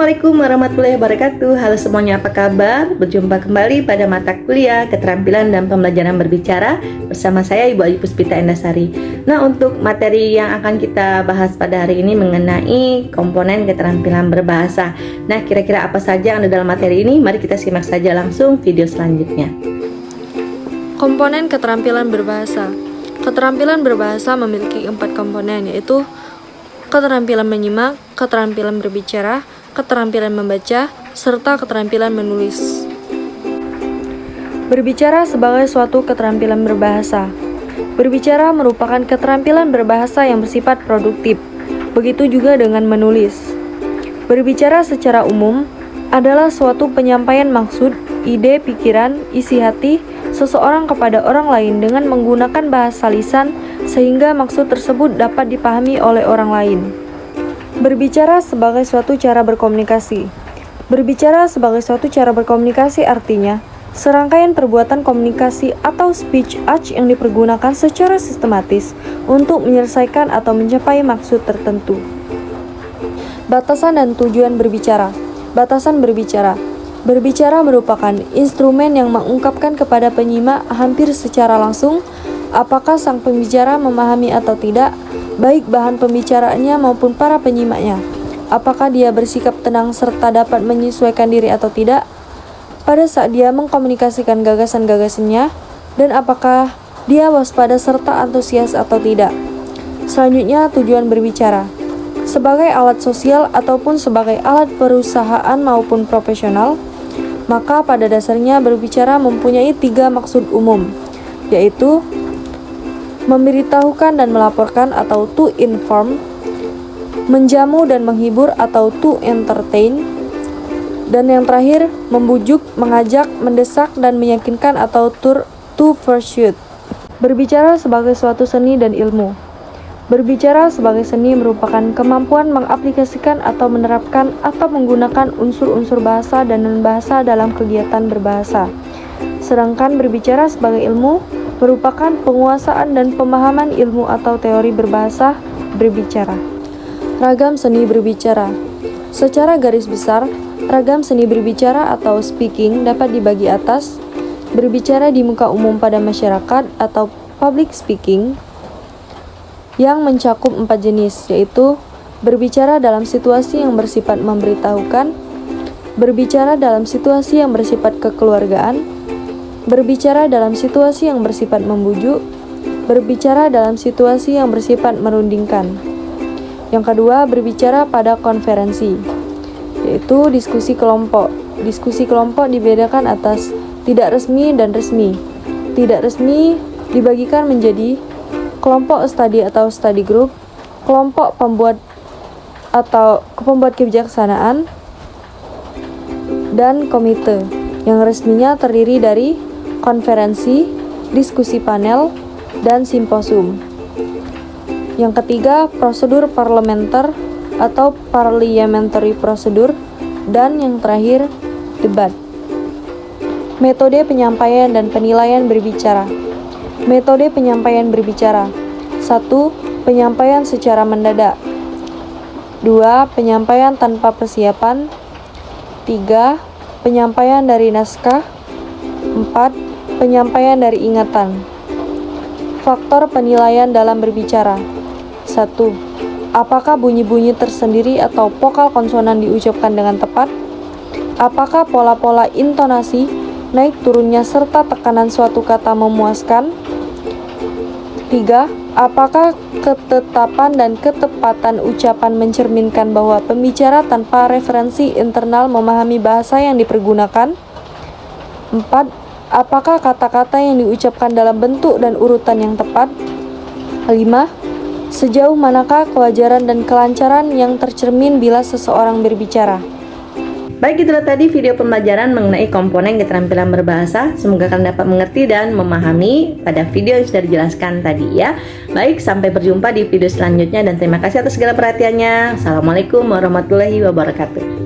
Assalamualaikum warahmatullahi wabarakatuh. Halo semuanya, apa kabar? Berjumpa kembali pada mata kuliah keterampilan dan pembelajaran berbicara bersama saya Ibu Ayu Puspita Endasari. Nah, untuk materi yang akan kita bahas pada hari ini mengenai komponen keterampilan berbahasa. Nah, kira-kira apa saja yang ada dalam materi ini? Mari kita simak saja langsung video selanjutnya. Komponen keterampilan berbahasa. Keterampilan berbahasa memiliki 4 komponen, yaitu keterampilan menyimak, keterampilan berbicara, keterampilan membaca, serta keterampilan menulis. Berbicara sebagai suatu keterampilan berbahasa. Berbicara merupakan keterampilan berbahasa yang bersifat produktif. Begitu juga dengan menulis. Berbicara secara umum adalah suatu penyampaian maksud, ide, pikiran, isi hati seseorang kepada orang lain dengan menggunakan bahasa lisan sehingga maksud tersebut dapat dipahami oleh orang lain. Berbicara sebagai suatu cara berkomunikasi. Berbicara sebagai suatu cara berkomunikasi artinya serangkaian perbuatan komunikasi atau speech arch yang dipergunakan secara sistematis untuk menyelesaikan atau mencapai maksud tertentu. Batasan dan tujuan berbicara. Batasan berbicara. Berbicara merupakan instrumen yang mengungkapkan kepada penyimak hampir secara langsung apakah sang pembicara memahami atau tidak, baik bahan pembicaraannya maupun para penyimaknya. Apakah dia bersikap tenang serta dapat menyesuaikan diri atau tidak pada saat dia mengkomunikasikan gagasan-gagasannya, dan apakah dia waspada serta antusias atau tidak. Selanjutnya, tujuan berbicara. Sebagai alat sosial ataupun sebagai alat perusahaan maupun profesional, maka pada dasarnya berbicara mempunyai 3 maksud umum, yaitu memberitahukan dan melaporkan atau to inform, menjamu dan menghibur atau to entertain, dan yang terakhir membujuk, mengajak, mendesak dan meyakinkan atau to persuade. Berbicara sebagai suatu seni dan ilmu. Berbicara sebagai seni merupakan kemampuan mengaplikasikan atau menerapkan atau menggunakan unsur-unsur bahasa dan non-bahasa dalam kegiatan berbahasa. Sedangkan berbicara sebagai ilmu merupakan penguasaan dan pemahaman ilmu atau teori berbahasa berbicara. Ragam seni berbicara. Secara garis besar, ragam seni berbicara atau speaking dapat dibagi atas: berbicara di muka umum pada masyarakat atau public speaking, yang mencakup 4 jenis, yaitu berbicara dalam situasi yang bersifat memberitahukan, berbicara dalam situasi yang bersifat kekeluargaan, berbicara dalam situasi yang bersifat membujuk, berbicara dalam situasi yang bersifat merundingkan. Yang kedua, berbicara pada konferensi, yaitu diskusi kelompok. Diskusi kelompok dibedakan atas tidak resmi dan resmi. Tidak resmi dibagikan menjadi kelompok studi atau study group, kelompok pembuat atau pembuat kebijaksanaan, dan komite. Yang resminya terdiri dari konferensi, diskusi panel, dan simposium. Yang ketiga, prosedur parlementer atau parliamentary procedure, dan yang terakhir, debat. Metode penyampaian dan penilaian berbicara. Metode penyampaian berbicara. 1. Penyampaian secara mendadak. 2. Penyampaian tanpa persiapan. 3. Penyampaian dari naskah. 4. Penyampaian dari ingatan. Faktor penilaian dalam berbicara. 1. Apakah bunyi-bunyi tersendiri atau vokal konsonan diucapkan dengan tepat? Apakah pola-pola intonasi, naik turunnya serta tekanan suatu kata memuaskan? 3. Apakah ketetapan dan ketepatan ucapan mencerminkan bahwa pembicara tanpa referensi internal memahami bahasa yang dipergunakan? 4. Apakah kata-kata yang diucapkan dalam bentuk dan urutan yang tepat? 5. Sejauh manakah kewajaran dan kelancaran yang tercermin bila seseorang berbicara? Baik, itulah tadi video pembelajaran mengenai komponen keterampilan berbahasa. Semoga kalian dapat mengerti dan memahami pada video yang sudah dijelaskan tadi ya. Baik, sampai berjumpa di video selanjutnya dan terima kasih atas segala perhatiannya. Assalamualaikum warahmatullahi wabarakatuh.